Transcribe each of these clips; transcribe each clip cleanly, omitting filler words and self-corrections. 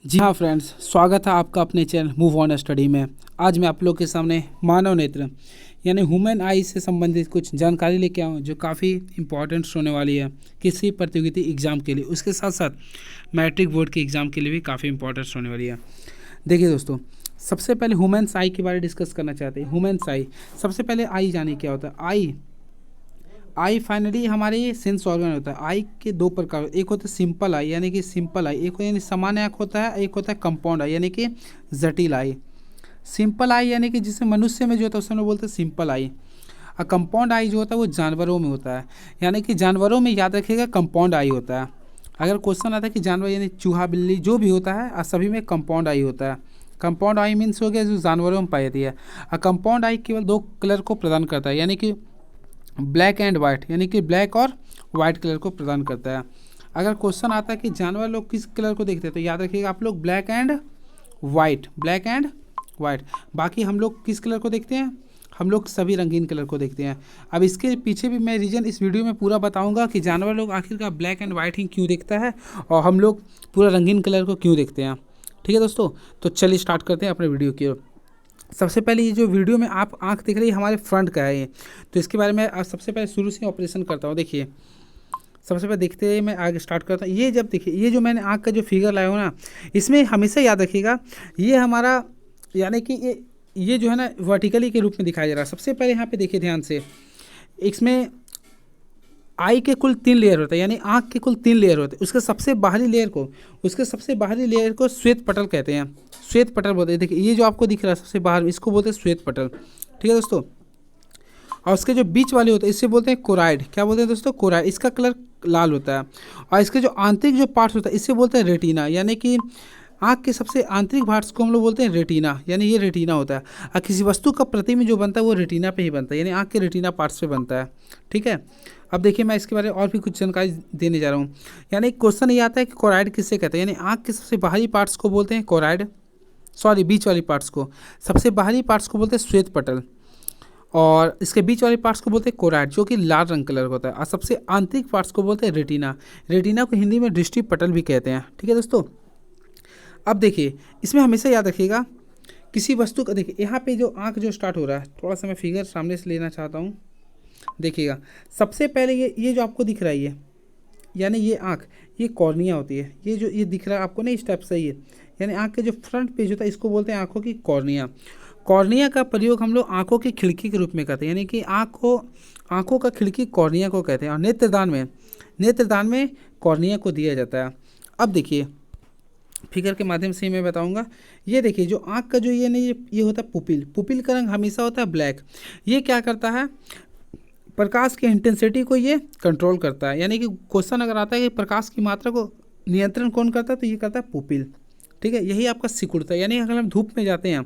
जी हाँ फ्रेंड्स, स्वागत है आपका अपने चैनल मूव ऑन स्टडी में। आज मैं आप लोग के सामने मानव नेत्र यानी ह्यूमन आई से संबंधित कुछ जानकारी लेके आऊँ जो काफ़ी इंपॉर्टेंट होने वाली है किसी प्रतियोगिता एग्ज़ाम के लिए, उसके साथ साथ मैट्रिक बोर्ड के एग्ज़ाम के लिए भी काफ़ी इंपॉर्टेंट होने वाली है। देखिए दोस्तों, सबसे पहले ह्यूमन आई के बारे में डिस्कस करना चाहते हैं। ह्यूमन आई, सबसे पहले आई जाने क्या होता है। आई फाइनली हमारे सेंस ऑर्गन होता है। आई के दो प्रकार, एक होता है सिंपल आई यानी कि सिंपल आई, एक यानी सामान्य आँख होता है, एक होता है कंपाउंड आई यानी कि जटिल आई। सिंपल आई यानी कि जिसे मनुष्य में जो होता है उसे हम लोग बोलते हैं सिंपल आई। और कंपाउंड आई जो होता है वो जानवरों में होता है, यानी कि जानवरों में याद रखिएगा कंपाउंड आई होता है। अगर क्वेश्चन आता है कि जानवर यानी चूहा बिल्ली जो भी होता है सभी में कंपाउंड आई होता है। कंपाउंड आई मीन्स हो गया जो जानवरों में पाई जाती है। और कंपाउंड आई केवल दो कलर को प्रदान करता है, यानी कि ब्लैक एंड वाइट, यानी कि ब्लैक और वाइट कलर को प्रदान करता है। अगर क्वेश्चन आता है कि जानवर लोग किस कलर को देखते हैं तो याद रखिएगा आप लोग black and white, black and white. बाकी हम लोग किस कलर को देखते हैं, हम लोग सभी रंगीन कलर को देखते हैं। अब इसके पीछे भी मैं रीज़न इस वीडियो में पूरा बताऊंगा कि जानवर लोग आखिरकार ब्लैक एंड वाइट ही क्यों देखता है और हम लोग पूरा रंगीन कलर को क्यों देखते हैं। ठीक है दोस्तों, तो चलिए स्टार्ट करते हैं अपने वीडियो की। सबसे पहले ये जो वीडियो में आप आंख दिख रही है हमारे फ्रंट का है ये, तो इसके बारे में सबसे पहले शुरू से ऑपरेशन करता हूँ। देखिए सबसे पहले देखते हैं, मैं आगे स्टार्ट करता हूँ। ये जब देखिए ये जो मैंने आंख का जो फिगर लाया हूँ ना, इसमें हमेशा याद रखिएगा ये हमारा यानी कि ये जो है ना वर्टिकली के रूप में दिखाया जा रहा है। सबसे पहले यहाँ पे देखिए ध्यान से, इसमें आई के कुल 3 लेयर होता है, यानी आँख के कुल 3 लेयर होते हैं। उसके सबसे बाहरी लेयर को श्वेत पटल कहते हैं, श्वेत पटल बोलते हैं। देखिए ये जो आपको दिख रहा है सबसे बाहर, इसको बोलते हैं श्वेत पटल। ठीक है दोस्तों, और उसके जो बीच वाले होते हैं इससे बोलते हैं कोराइड। क्या बोलते हैं दोस्तों, कोराइड। इसका कलर लाल होता है। और इसके जो आंतरिक जो पार्ट्स होता है इससे बोलते हैं रेटिना, यानी कि आँख के सबसे आंतरिक पार्ट्स को हम लोग बोलते हैं रेटिना, यानी ये रेटिना होता है। और किसी वस्तु का प्रतिबिंब जो बनता है वो रेटिना पे ही बनता है, यानी आँख के रेटिना पार्ट्स पे बनता है। ठीक है, अब देखिए मैं इसके बारे में और भी कुछ जानकारी देने जा रहा हूँ। यानी क्वेश्चन ये आता है कि कोराइड किससे कहते हैं, यानी आँख के सबसे बाहरी पार्ट्स को बोलते हैं कोराइड, सॉरी बीच वाली पार्ट्स को, सबसे बाहरी पार्ट्स को बोलते हैं श्वेत पटल, और इसके बीच वाले पार्ट्स को बोलते हैं कोराइड जो कि लाल रंग कलर का होता है। और सबसे आंतरिक पार्ट्स को बोलते हैं रेटिना, रेटिना को हिंदी में दृष्टि पटल भी कहते हैं। ठीक है दोस्तों, अब देखिए इसमें हमेशा याद रखिएगा किसी वस्तु का, देखिए यहाँ पे जो आँख जो स्टार्ट हो रहा है, थोड़ा सा मैं फिगर सामने से लेना चाहता हूँ। देखिएगा सबसे पहले ये जो आपको दिख रहा है ये, यानी ये आँख, ये कॉर्निया होती है। ये जो ये दिख रहा है आपको ना इस टाइप से, ये यानी आँख के जो फ्रंट पेज होता है इसको बोलते हैं आँखों की कॉर्निया। कॉर्निया का प्रयोग हम लोग आँखों की खिड़की के रूप में करते हैं, यानी कि आँखों का खिड़की कॉर्निया को कहते हैं। और नेत्रदान में कॉर्निया को दिया जाता है। अब देखिए फिगर के माध्यम से मैं बताऊंगा। ये देखिए जो आँख का जो ये नहीं, ये होता है पुपिल। पुपिल का रंग हमेशा होता है ब्लैक। ये क्या करता है, प्रकाश की इंटेंसिटी को ये कंट्रोल करता है। यानी कि क्वेश्चन अगर आता है कि प्रकाश की मात्रा को नियंत्रण कौन करता है तो ये करता है पुपिल। ठीक है, यही आपका सिकुड़ता है, यानी अगर हम धूप में जाते हैं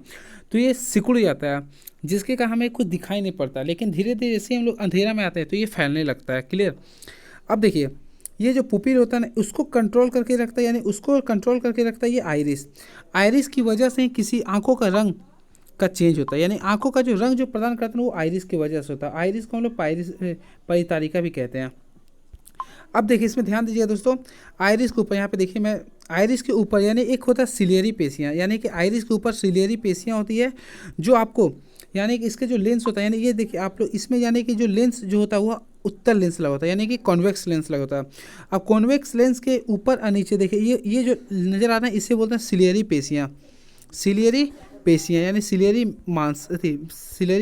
तो ये सिकुड़ जाता है, जिसके कारण हमें कुछ दिखाई नहीं पड़ता। लेकिन धीरे धीरे जैसे हम लोग अंधेरा में आते हैं तो ये फैलने लगता है। क्लियर। अब देखिए ये जो पुपिल होता है ना उसको कंट्रोल करके रखता है, यानी उसको कंट्रोल करके रखता है ये आइरिस। आइरिस की वजह से किसी आंखों का रंग का चेंज होता है, यानी आंखों का जो रंग जो प्रदान करते हैं वो आइरिस की वजह से होता है। आइरिस को हम लोग परितारिका भी कहते हैं। अब देखिए इसमें ध्यान दीजिए दोस्तों, आइरिस के ऊपर यहाँ पे देखिए मैं, आइरिस के ऊपर यानी एक होता है सिलियरी पेशियाँ, यानी कि आइरिस के ऊपर सिलियरी पेशियाँ होती है जो आपको, यानी कि इसके जो लेंस होता है, यानी ये देखिए आप लोग इसमें, यानी कि जो लेंस जो होता है वह उत्तल लेंस लगा होता है, यानी कि कॉन्वेक्स लेंस लगा होता है। अब कॉन्वेक्स लेंस के ऊपर और नीचे देखिए ये जो नज़र आ रहा है इसे बोलते हैं सिलियरी पेशियाँ। सिलियरी पेशियाँ यानी सिलियरी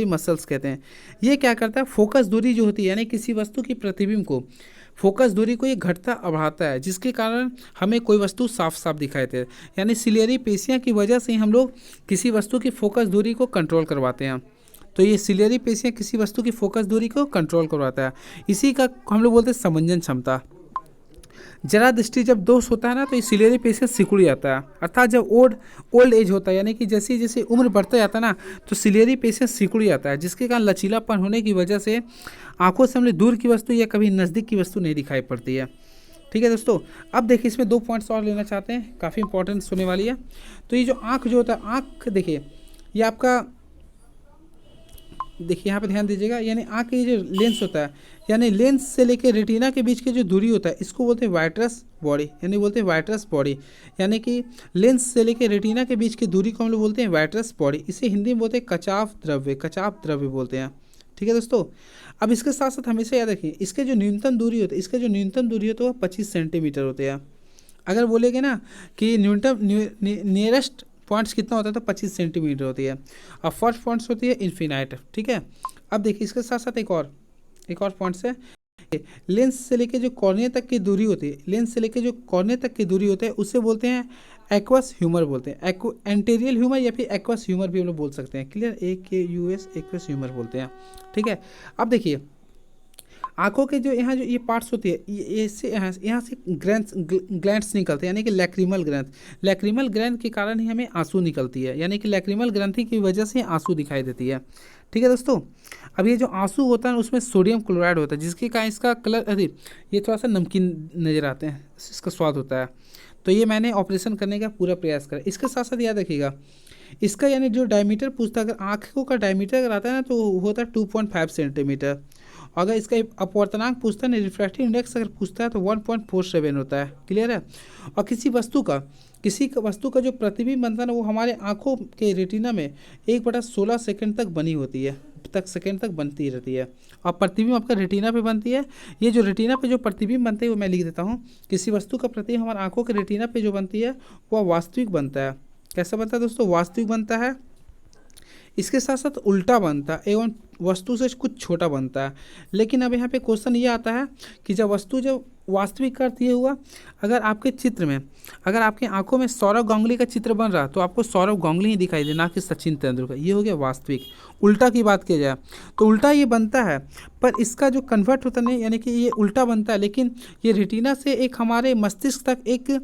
मसल्स कहते हैं। ये क्या करता है, फोकस दूरी जो होती है, यानी किसी वस्तु की प्रतिबिंब को फोकस दूरी को ये घटता और बढ़ाता है, जिसके कारण हमें कोई वस्तु साफ साफ दिखाई दे। यानी सिलियरी पेशियाँ की वजह से हम लोग किसी वस्तु की फोकस दूरी को कंट्रोल करवाते हैं। तो ये सिलियरी पेशियाँ किसी वस्तु की फोकस दूरी को कंट्रोल करवाता है। इसी का हम लोग बोलते हैं समंजन क्षमता। जरा दृष्टि जब दोष होता है ना तो ये सिलियरी पेशियाँ सिकुड़ जाता है, अर्थात जब ओल्ड एज होता है, यानी कि जैसे जैसे उम्र बढ़ता जाता है ना तो सिलियरी पेशियाँ सिकुड़ जाता है, जिसके कारण लचीलापन होने की वजह से आंखों से हमें दूर की वस्तु या कभी नज़दीक की वस्तु नहीं दिखाई पड़ती है। ठीक है दोस्तों, अब देखिए इसमें 2 पॉइंट्स और लेना चाहते हैं, काफ़ी इंपॉर्टेंट होने वाली है। तो ये जो आँख जो होता है, आँख देखिए ये आपका देखिए यहाँ पे ध्यान दीजिएगा, यानी आँख की जो लेंस होता है, यानी लेंस से लेकर रेटिना के बीच की जो दूरी होता है, इसको बोलते हैं वाइट्रस बॉडी, यानी बोलते हैं वाइट्रस बॉडी। यानी कि लेंस से लेकर रेटिना के बीच की दूरी को हम लोग बोलते हैं वाइट्रस बॉडी। इसे हिंदी में बोलते हैं कचाव द्रव्य, कचाव द्रव्य बोलते हैं। ठीक है दोस्तों। अब इसके साथ साथ हमेशा याद रखिए, इसके जो न्यूनतम दूरी होती है, इसके जो न्यूनतम दूरी होती है वो 25 सेंटीमीटर होते हैं। अगर बोलेंगे ना कि न्यूनतम नियरेस्ट पॉइंट्स कितना होता है, तो 25 सेंटीमीटर होती है। और फर्स्ट पॉइंट्स होती है इन्फिनाइट। ठीक है। अब देखिए इसके साथ साथ एक और पॉइंट्स है, लेंस से लेके जो कॉर्निया तक की दूरी होती है, लेंस से लेके जो कॉर्निया तक की दूरी होती है उसे बोलते हैं एक्वस ह्यूमर बोलते हैं। एंटेरियल ह्यूमर या फिर एक्वस ह्यूमर भी हम लोग बोल सकते हैं। क्लियर, AKUS एक्वस ह्यूमर बोलते हैं। ठीक है। अब देखिए आंखों के जो यहाँ जो ये पार्ट्स होती है, ये इससे यहाँ से ग्लैंड्स निकलते हैं, यानी कि लैक्रिमल ग्रंथ। लैक्रिमल ग्रंथ के कारण ही हमें आंसू निकलती है, यानी कि लैक्रिमल ग्रंथि की वजह से आंसू दिखाई देती है। ठीक है दोस्तों। अब ये जो आंसू होता है उसमें सोडियम क्लोराइड होता है, जिसके कारण इसका कलर, अरे ये थोड़ा सा नमकीन नज़र आते हैं, इसका स्वाद होता है। तो ये मैंने ऑपरेशन करने का पूरा प्रयास करा। इसके साथ साथ याद रखिएगा, इसका यानी जो डायमीटर पूछता है, अगर आँखों का डायमीटर अगर आता है ना, तो होता है 2.5 सेंटीमीटर। अगर इसका अपवर्तनांक पूछता है ना, रिफ्रैक्टिव इंडेक्स अगर पूछता है, तो 1.47 होता है। क्लियर है। और किसी वस्तु का जो प्रतिबिंब बनता है ना, वो हमारे आंखों के रेटिना में 1/16 सेकंड तक बनी होती है, सेकंड तक बनती रहती है। और प्रतिबिंब आपका रेटिना पे बनती है। ये जो रेटिना पे जो प्रतिबिंब बनते हैं वो मैं लिख देता हूँ। किसी वस्तु का प्रतिबिंब हमारे आंखों के रेटिना पे जो बनती है वह वास्तविक बनता है। कैसा बनता है दोस्तों? वास्तविक बनता है। इसके साथ साथ उल्टा बनता है एवं वस्तु से कुछ छोटा बनता है। लेकिन अब यहाँ पे क्वेश्चन ये आता है कि जब वास्तविक का अर्थ ये हुआ, अगर आपके चित्र में, अगर आपकी आंखों में सौरव गांगुली का चित्र बन रहा तो आपको सौरव गांगुली ही दिखाई दे, ना कि सचिन तेंदुलकर। ये हो गया वास्तविक। उल्टा की बात किया जाए तो उल्टा ये बनता है, पर इसका जो कन्वर्ट होता नहीं, यानी कि ये उल्टा बनता है, लेकिन ये रेटिना से एक हमारे मस्तिष्क तक एक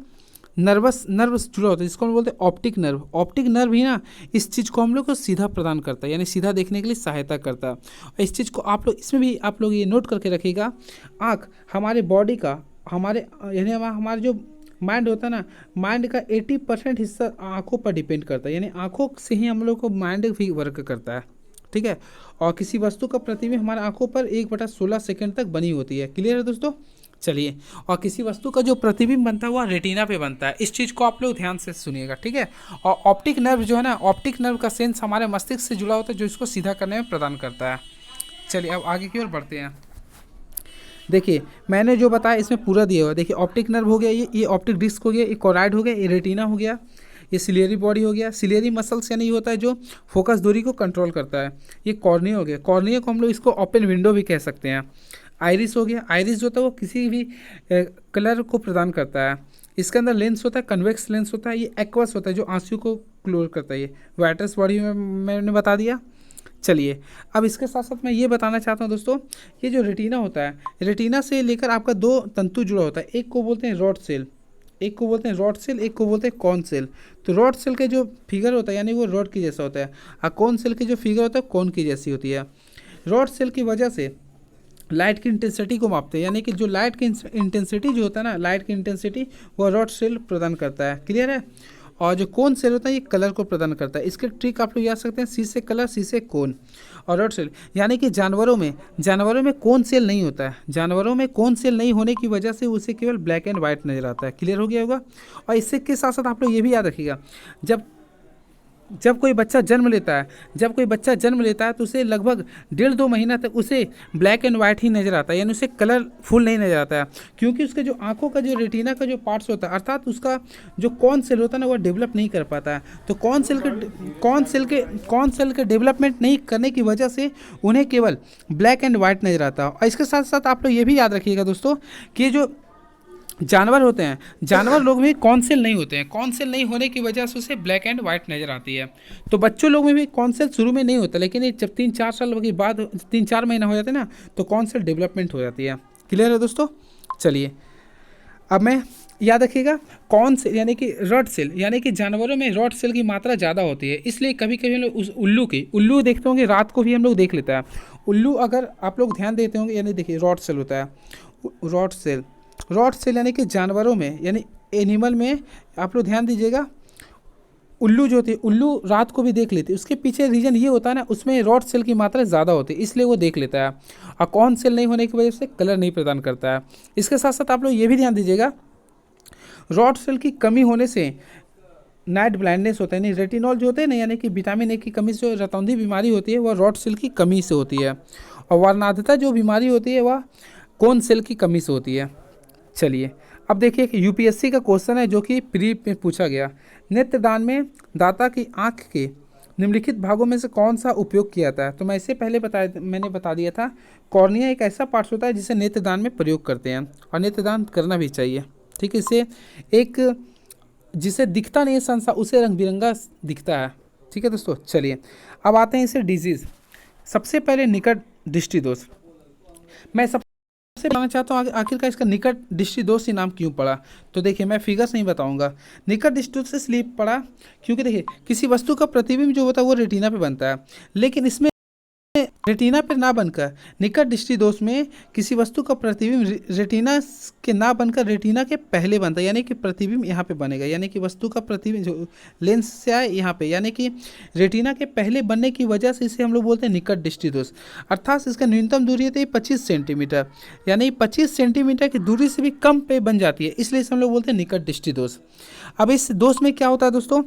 नर्व जुड़ा होता है, जिसको हम बोलते हैं ऑप्टिक नर्व। ऑप्टिक नर्व ही ना इस चीज़ को हम लोग को सीधा प्रदान करता है, यानी सीधा देखने के लिए सहायता करता है। और इस चीज़ को आप लोग, इसमें भी आप लोग ये नोट करके रखिएगा, आँख हमारे बॉडी का, यानी हमारे जो माइंड होता है ना, माइंड का 80% हिस्सा आँखों पर डिपेंड करता है, यानी आँखों से ही हम लोग को माइंड भी वर्क करता है। ठीक है। और किसी वस्तु का प्रतिबिंब हमारे आँखों पर 1/16 सेकंड तक बनी होती है। क्लियर है दोस्तों? चलिए, और किसी वस्तु का जो प्रतिबिंब बनता है वह रेटिना पे बनता है। इस चीज़ को आप लोग ध्यान से सुनिएगा। ठीक है। और ऑप्टिक नर्व जो है ना, ऑप्टिक नर्व का सेंस हमारे मस्तिष्क से जुड़ा होता है, जो इसको सीधा करने में प्रदान करता है। चलिए अब आगे की ओर बढ़ते हैं। देखिए मैंने जो बताया इसमें पूरा दिया हुआ है। देखिए ऑप्टिक नर्व हो गया, ये ऑप्टिक डिस्क हो गया, ये कोराइड हो गया, ये रेटिना हो गया, ये सिलियरी बॉडी हो गया। सिलियरी मसल्स यानी ये होता है जो फोकस दूरी को कंट्रोल करता है। ये कॉर्निया हो गया, कॉर्निया को हम लोग इसको ओपन विंडो भी कह सकते हैं। आइरिस हो गया, आइरिस जो होता है वो किसी भी कलर को प्रदान करता है। इसके अंदर लेंस होता है, कन्वेक्स लेंस होता है। ये एक्वस होता है जो आंसू को क्लोज करता है। ये वाइट्रस बॉडी में मैंने बता दिया। चलिए अब इसके साथ साथ मैं ये बताना चाहता हूँ दोस्तों, ये जो रेटिना होता है, रेटिना से लेकर आपका 2 तंतु जुड़ा होता है। एक को बोलते हैं रॉड सेल, एक को बोलते हैं रॉड सेल, एक को बोलते हैं कॉन सेल। तो रॉड सेल के जो फिगर होता है यानी वो रॉड की जैसा होता है, और कॉन सेल की जो फिगर होता है कॉन की जैसी होती है। रॉड सेल की वजह से लाइट की इंटेंसिटी को मापते हैं, यानी कि जो लाइट की इंटेंसिटी जो होता है ना, लाइट की इंटेंसिटी वो रॉड सेल प्रदान करता है। क्लियर है। और जो कोन सेल होता है ये कलर को प्रदान करता है। इसके ट्रिक आप लोग याद सकते हैं, सी से कलर, सी से कोन और रॉड सेल। यानी कि जानवरों में कोन सेल नहीं होता है। जानवरों में कोन सेल नहीं होने की वजह से उसे केवल ब्लैक एंड वाइट नजर आता है। क्लियर हो गया होगा। और इससे के साथ साथ आप लोग ये भी याद रखिएगा, जब कोई बच्चा जन्म लेता है तो उसे लगभग 1.5-2 महीना तक उसे ब्लैक एंड वाइट ही नज़र आता है, यानी उसे कलरफुल नहीं नज़र आता है, क्योंकि उसके जो आंखों का जो रेटिना का जो पार्ट्स होता है, अर्थात उसका जो कॉन सेल होता है ना, वो डेवलप नहीं कर पाता है। तो कॉन सेल के डेवलपमेंट नहीं करने की वजह से उन्हें केवल ब्लैक एंड वाइट नज़र आता है। और इसके साथ साथ आप लोग ये भी याद रखिएगा दोस्तों कि जो जानवर होते हैं, जानवर लोग में कॉन सेल नहीं होते हैं। कॉन सेल नहीं होने की वजह से उसे ब्लैक एंड वाइट नज़र आती है। तो बच्चों लोग में भी कॉन सेल शुरू में नहीं होता, लेकिन ये जब 3-4 साल के बाद 3-4 महीना हो जाते हैं ना, तो कॉन सेल डेवलपमेंट हो जाती है। क्लियर है दोस्तों? चलिए अब मैं याद रखिएगा, कॉन सेल यानी कि रॉड सेल, यानी कि जानवरों में रॉड सेल की मात्रा ज़्यादा होती है। इसलिए कभी कभी हम लोग उस उल्लू देखते होंगे, रात को भी हम लोग देख लेता है उल्लू। अगर आप लोग ध्यान देते होंगे, यानी देखिए रॉड सेल होता है, रॉड सेल यानी कि जानवरों में, यानी एनिमल में आप लोग ध्यान दीजिएगा, उल्लू जो होती है, उल्लू रात को भी देख लेती है। उसके पीछे रीज़न ये होता है ना, उसमें रॉड सेल की मात्रा ज़्यादा होती है, इसलिए वो देख लेता है। और कौन सेल नहीं होने की वजह से कलर नहीं प्रदान करता है। इसके साथ साथ आप लोग ये भी ध्यान दीजिएगा, रॉड सेल की कमी होने से नाइट ब्लाइंडनेस होता है। यानी रेटिनॉल जो होते हैं ना, यानी कि विटामिन ए की कमी से जो रतौंधी बीमारी होती है, वह रॉड सेल की कमी से होती है। और वर्णांधता जो बीमारी होती है, वह कोन सेल की कमी से होती है। चलिए अब देखिए कि यूपीएससी का क्वेश्चन है जो कि प्री में पूछा गया। नेत्रदान में दाता की आंख के निम्नलिखित भागों में से कौन सा उपयोग किया जाता है? तो मैं इससे पहले मैंने बता दिया था, कॉर्निया एक ऐसा पार्ट्स होता है जिसे नेत्रदान में प्रयोग करते हैं, और नेत्रदान करना भी चाहिए। ठीक है, इससे एक जिसे दिखता नहीं है संसार, उसे रंग बिरंगा दिखता है। ठीक है दोस्तों, चलिए अब आते हैं इसे डिजीज़। सबसे पहले निकट दृष्टि दोष। मैं सबसे बताना चाहता हूँ आखिरकार इसका निकट दृष्टि दोष ही नाम क्यों पड़ा। तो देखिए, मैं फिगर्स नहीं बताऊंगा। निकट दृष्टि दोष इसलिए पड़ा क्योंकि देखिए, किसी वस्तु का प्रतिबिंब जो होता है वो रेटिना पे बनता है, लेकिन इसमें रेटिना पर ना बनकर निकट दृष्टि दोष में किसी वस्तु का प्रतिबिंब रेटिना के ना बनकर रेटिना के पहले बनता है। यानी कि प्रतिबिंब यहाँ पे बनेगा, यानी कि वस्तु का प्रतिबिंब जो लेंस से आए यहाँ पे, यानी कि रेटिना के पहले बनने की वजह से इसे हम लोग बोलते हैं निकट दृष्टि दोष। अर्थात इसका न्यूनतम दूरी है 25 सेंटीमीटर, यानी 25 सेंटीमीटर की दूरी से भी कम पे बन जाती है, इसलिए इसे हम लोग बोलते हैं निकट दृष्टि दोष। अब इस दोष में क्या होता है दोस्तों,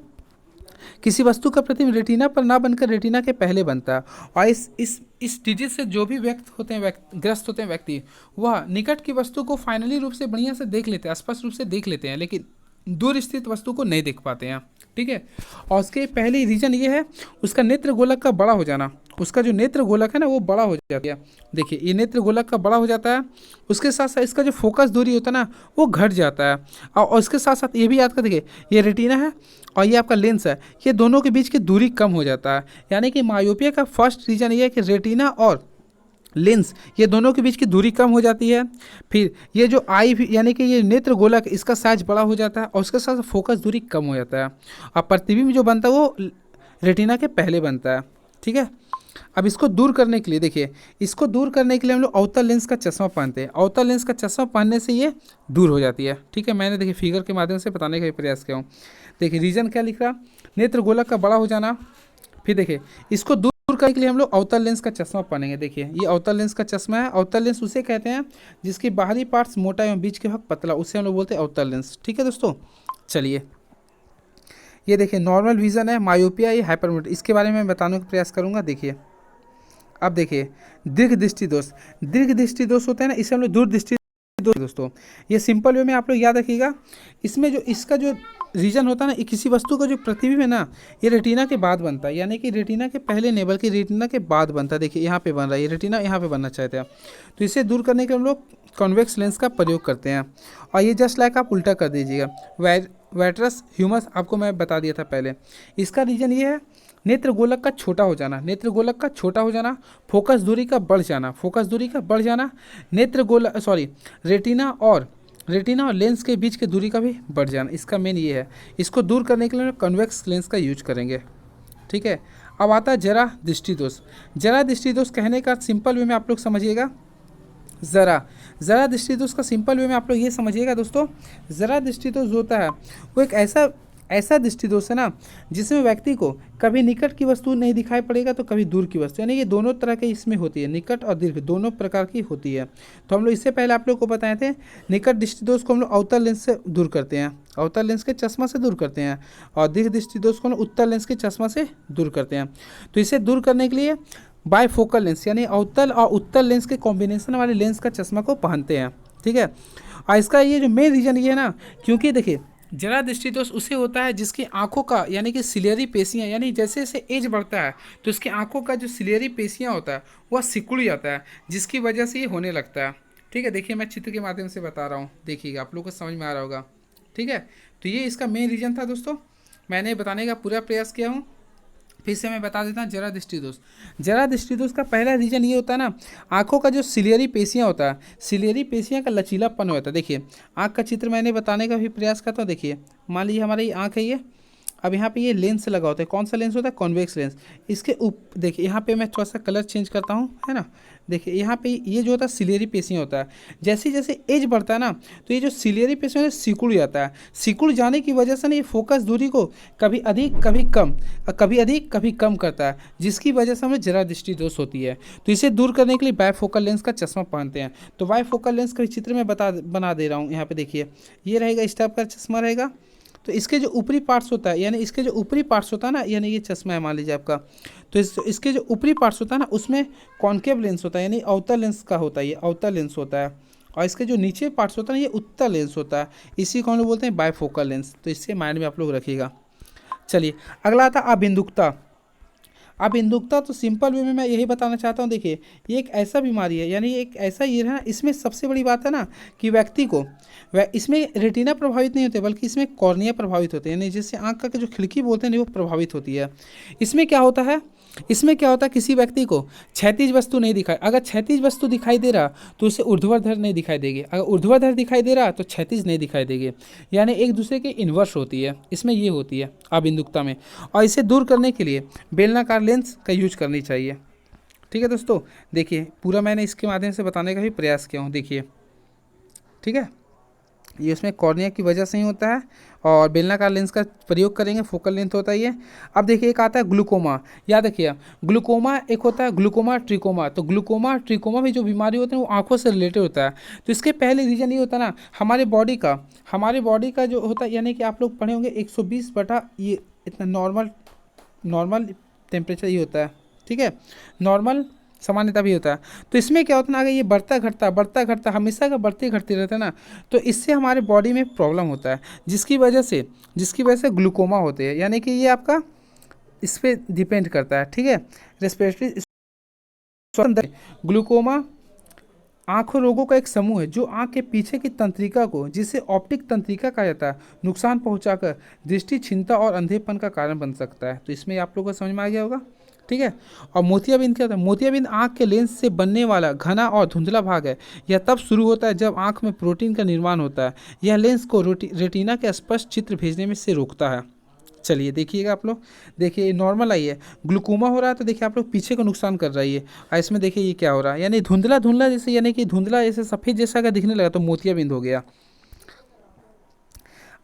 किसी वस्तु का प्रतिबिंब रेटिना पर ना बनकर रेटिना के पहले बनता है। और इस डिजीज से जो भी ग्रस्त होते हैं व्यक्ति, वह निकट की वस्तु को फाइनली रूप से बढ़िया से देख लेते हैं, स्पष्ट रूप से देख लेते हैं, लेकिन दूर स्थित वस्तु को नहीं देख पाते हैं। ठीक है, और उसके पहले रीजन ये है उसका नेत्र गोलक का बड़ा हो जाना। उसका जो नेत्र गोलक है ना, वो बड़ा हो जाता है। देखिए, ये नेत्र गोलक का बड़ा हो जाता है, उसके साथ साथ इसका जो फोकस दूरी होता है ना, वो घट जाता है। और उसके साथ साथ ये भी याद कर, देखिए ये रेटिना है और ये आपका लेंस है, ये दोनों के बीच की दूरी कम हो जाता है। यानी कि मायोपिया का फर्स्ट रीजन ये है कि रेटिना और लेंस, ये दोनों के बीच की दूरी कम हो जाती है। फिर ये जो आई भी, यानी कि ये नेत्र गोलक, इसका साइज बड़ा हो जाता है, और उसके साथ फोकस दूरी कम हो जाता है। और प्रतिबिंब जो बनता है वो रेटिना के पहले बनता है। ठीक है, अब इसको दूर करने के लिए, देखिए इसको दूर करने के लिए हम लोग अवतल लेंस का चश्मा पहनते हैं। अवतल लेंस का चश्मा पहनने से ये दूर हो जाती है। ठीक है, मैंने देखिए फिगर के माध्यम से बताने का प्रयास किया हूँ। देखिए रीजन क्या लिख रहा, नेत्र गोलक का बड़ा हो जाना। फिर देखिए, इसको दूर करने के लिए हम लोग अवतल लेंस का चश्मा पहनेंगे। देखिए ये अवतल लेंस का चश्मा है। अवतल लेंस उसे कहते हैं जिसकी बाहरी पार्ट्स मोटा एवं बीच के भाग पतला, उसे हम लोग बोलते हैं अवतल लेंस। ठीक है दोस्तों, चलिए ये देखिए नॉर्मल विजन है, मायोपिया, ये हाइपरमेट्रिक, इसके बारे में मैं बताने का प्रयास करूंगा। देखिए अब देखिए दीर्घ दृष्टि दोष। दीर्घ दृष्टि दोष होता है ना, इसे हम लोग दूर दृष्टि दोस्तों, ये सिंपल वे में आप लोग याद रखिएगा। इसमें जो इसका जो रीजन होता है ना, किसी वस्तु का जो प्रतिबिंब है ना, ये रेटिना के बाद बनता है, यानी कि रेटिना के पहले नहीं बल्कि रेटिना के बाद बनता है। देखिए यहाँ पे बन रहा है, ये रेटिना यहाँ पे बनना चाहते हैं, तो इसे दूर करने के लिए हम लोग कॉन्वेक्स लेंस का प्रयोग करते हैं। और ये जस्ट लाइक आप उल्टा कर दीजिएगा। वाइट्रस ह्यूमस आपको मैं बता दिया था पहले, इसका रीजन ये है नेत्र गोलक का छोटा हो जाना। नेत्र गोलक का छोटा हो जाना, फोकस दूरी का बढ़ जाना, फोकस दूरी का बढ़ जाना, रेटिना और लेंस के बीच की दूरी का भी बढ़ जाना, इसका मेन ये है। इसको दूर करने के लिए कन्वेक्स लेंस का यूज करेंगे। ठीक है, अब आता है जरा दृष्टि दोष। जरा दृष्टि दोष कहने का सिंपल वे में आप लोग समझिएगा, जरा दृष्टि दोष का सिंपल वे में आप लोग ये समझिएगा दोस्तों, जरा दृष्टि दोष होता है वो एक ऐसा दृष्टि दोष है ना, जिसमें व्यक्ति को कभी निकट की वस्तु नहीं दिखाई पड़ेगा तो कभी दूर की वस्तु, यानी ये दोनों तरह के इसमें होती है, निकट और दीर्घ दोनों प्रकार की होती है। तो हम लोग इससे पहले आप लोग को बताए थे, निकट दृष्टि दोष को हम लोग अवतल लेंस से दूर करते हैं, अवतल लेंस के चश्मा से दूर करते हैं, और दीर्घ दृष्टि दोष को हम लोग उत्तल लेंस के चश्मा से दूर करते हैं। तो इसे दूर करने के लिए बायफोकल लेंस, यानी अवतल और उत्तल लेंस के कॉम्बिनेशन वाले लेंस का चश्मा को पहनते हैं। ठीक है, और इसका ये जो मेन रीजन ये है ना, क्योंकि देखिए जरा दृष्टि दोष उसे होता है जिसकी आंखों का, यानी कि सिलियरी पेशियां, यानी जैसे जैसे एज बढ़ता है तो इसकी आंखों का जो सिलियरी पेशियां होता है वह सिकुड़ जाता है, जिसकी वजह से ये होने लगता है। ठीक है, देखिए मैं चित्र के माध्यम से बता रहा हूँ, देखिएगा आप लोग को समझ में आ रहा होगा। ठीक है, तो ये इसका मेन रीजन था दोस्तों, मैंने बताने का पूरा प्रयास किया हूँ। फिर से मैं बता देता हूँ जरा दृष्टि दोष। जरा दृष्टि दोष का पहला रीजन ये होता है ना, आंखों का जो सिलियरी पेशियाँ होता है, सिलियरी पेशियाँ का लचीलापन होता है। देखिए आँख का चित्र मैंने बताने का भी प्रयास करता हूँ। देखिए मान लीजिए हमारी आँख है, अब यहाँ पे ये लेंस लगा होता है, कौन सा लेंस होता है, कॉन्वेक्स लेंस। इसके देखिए यहाँ पे मैं थोड़ा सा कलर चेंज करता हूँ, है ना। देखिए यहाँ पे ये जो होता है सिलेरी पेशियाँ होता है, जैसे जैसे एज बढ़ता है ना, तो ये जो सिलेरी पेशियाँ है सिकुड़ जाता है। सिकुड़ जाने की वजह से ना ये फोकस दूरी को कभी अधिक कभी कम, कभी अधिक कभी कम करता है, जिसकी वजह से हमें जरा दृष्टि दोष होती है। तो इसे दूर करने के लिए बायफोकल लेंस का चश्मा पहनते हैं। तो बायफोकल लेंस का चित्र मैं बना दे रहा हूँ। यहाँ पे देखिए ये रहेगा, इस टाइप का चश्मा रहेगा। तो इसके जो ऊपरी पार्ट्स होता है, यानी इसके जो ऊपरी पार्ट्स होता है ना, यानी ये चश्मा है मान लीजिए आपका, तो इसके जो ऊपरी पार्ट्स होता है ना, उसमें कॉन्केव लेंस होता है, यानी अवतल लेंस का होता है, ये अवतल लेंस होता है। और इसके जो नीचे पार्ट्स होता है ना, ये उत्तल लेंस होता है। इसी को हम लोग बोलते हैं बायफोकल लेंस। तो इससे माइंड में आप लोग रखिएगा। चलिए अगला आता अबिंदुकता। अब इंदुकता तो सिंपल वे में मैं यही बताना चाहता हूँ। देखिए ये एक ऐसा बीमारी है, यानी एक ऐसा ये है ना, इसमें सबसे बड़ी बात है ना कि व्यक्ति को इसमें रेटिना प्रभावित नहीं होते, बल्कि इसमें कॉर्निया प्रभावित होते हैं, यानी जिससे आँख का जो खिड़की बोलते हैं वो प्रभावित होती है। इसमें क्या होता है, किसी व्यक्ति को क्षैतिज वस्तु नहीं दिखाई, अगर क्षैतिज वस्तु दिखाई दे रहा तो उसे ऊर्ध्वाधर नहीं दिखाई देगी, अगर ऊर्ध्वाधर दिखाई दे रहा तो क्षैतिज नहीं दिखाई देगी, यानी एक दूसरे के इन्वर्स होती है। इसमें ये होती है अबिंदुकता में। और इसे दूर करने के लिए बेलनाकार लेंस का यूज करनी चाहिए। ठीक है दोस्तों, देखिए पूरा मैंने इसके माध्यम से बताने का भी प्रयास किया हूँ। देखिए ठीक है, ये उसमें कॉर्निया की वजह से ही होता है, और बेलनाकार लेंस का प्रयोग करेंगे, फोकल लेंथ होता है ये। अब देखिए एक आता है ग्लूकोमा। याद रखिए ग्लूकोमा एक होता है ग्लूकोमा ट्रिकोमा। तो ग्लूकोमा ट्रिकोमा भी जो बीमारी होती है वो आंखों से रिलेटेड होता है। तो इसके पहले रीजन ये होता है ना, हमारे बॉडी का जो होता है, यानी कि आप लोग पढ़े होंगे 120 बटा ये इतना नॉर्मल टेम्परेचर ये होता है। ठीक है, नॉर्मल सामान्यता भी होता है। तो इसमें क्या होता है ना, अगर ये बढ़ता घटता हमेशा का बढ़ते घटते रहता है ना, तो इससे हमारे बॉडी में प्रॉब्लम होता है, जिसकी वजह से ग्लूकोमा होते हैं। यानी कि ये आपका इस पर डिपेंड करता है। ठीक है, रेस्पिरेटरी ग्लूकोमा आंखों रोगों का एक समूह है जो आंख के पीछे की तंत्रिका को, जिसे ऑप्टिक तंत्रिका कहा जाता है, नुकसान पहुंचाकर दृष्टि क्षीणता और अंधेपन का कारण बन सकता है। तो इसमें आप लोगों को समझ में आ गया होगा। ठीक है, और मोतियाबिंद क्या होता है, मोतियाबिंद आंख के लेंस से बनने वाला घना और धुंधला भाग है। यह तब शुरू होता है जब आंख में प्रोटीन का निर्माण होता है। यह लेंस को रेटिना के स्पष्ट चित्र भेजने में से रोकता है। चलिए देखिएगा आप लोग, देखिए नॉर्मल आई है, ग्लूकोमा हो रहा है, तो देखिए आप लोग पीछे को नुकसान कर रही है। और इसमें देखिए ये क्या हो रहा है, यानी धुंधला जैसे, यानी कि धुंधला जैसे सफ़ेद जैसा अगर दिखने लगा तो मोतियाबिंद हो गया।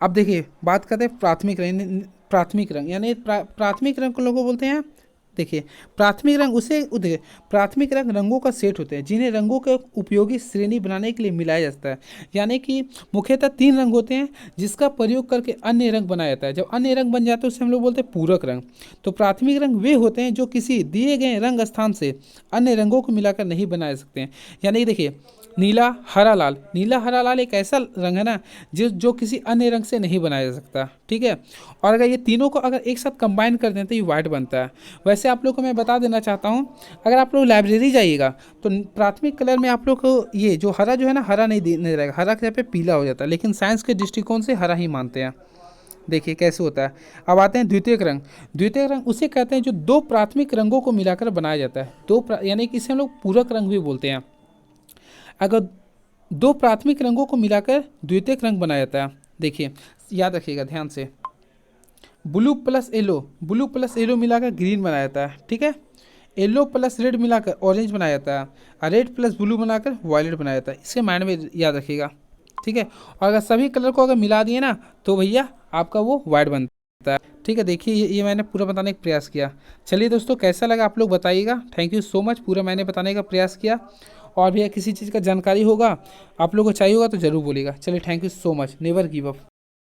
अब देखिए बात करते हैं प्राथमिक रंग, यानी प्राथमिक रंग को लोगों बोलते हैं। देखिए प्राथमिक रंग देखिए प्राथमिक रंग रंगों का सेट होते हैं जिन्हें रंगों के उपयोगी श्रेणी बनाने के लिए मिलाया जाता है। यानी कि मुख्यतः 3 रंग होते हैं जिसका प्रयोग करके अन्य रंग बनाया जाता है। जब अन्य रंग बन जाते हैं उसे हम लोग बोलते हैं पूरक रंग। तो प्राथमिक रंग वे होते हैं जो किसी दिए गए रंग स्थान से अन्य रंगों को मिलाकर नहीं बनाए सकते हैं। यानी देखिए नीला हरा लाल एक ऐसा रंग है ना जो किसी अन्य रंग से नहीं बनाया जा सकता। ठीक है, और अगर ये तीनों को अगर एक साथ कंबाइन कर दें तो ये वाइट बनता है। वैसे आप लोग को मैं बता देना चाहता हूँ, अगर आप लोग लाइब्रेरी जाइएगा तो प्राथमिक कलर में आप लोग को ये जो हरा जो है ना, हरा नहीं रहेगा, हरा के जगह पे पीला हो जाता है, लेकिन साइंस के दृष्टिकोण से हरा ही मानते हैं। देखिए कैसे होता है। अब आते हैं द्वितीयक रंग उसे कहते हैं जो 2 प्राथमिक रंगों को मिलाकर बनाया जाता है। यानी कि इसे हम लोग पूरक रंग भी बोलते हैं। अगर 2 प्राथमिक रंगों को मिलाकर द्वितीयक रंग बनाया जाता है। देखिए याद रखिएगा ध्यान से, ब्लू प्लस येलो मिलाकर ग्रीन बनाया जाता है। ठीक है, येलो प्लस रेड मिलाकर ऑरेंज बनाया जाता है, और रेड प्लस ब्लू बनाकर वायलेट बनाया जाता है। इसके माइंड में याद रखिएगा। ठीक है, और अगर सभी कलर को अगर मिला दिए ना तो भैया आपका वो वाइट बनता है। ठीक है, देखिए ये मैंने पूरा बताने का प्रयास किया। चलिए दोस्तों कैसा लगा आप लोग बताइएगा। थैंक यू सो मच, पूरा मैंने बताने का प्रयास किया। और भी किसी चीज़ का जानकारी होगा आप लोगों को चाहिए होगा तो ज़रूर बोलिएगा। चलिए thank you so much, never give up.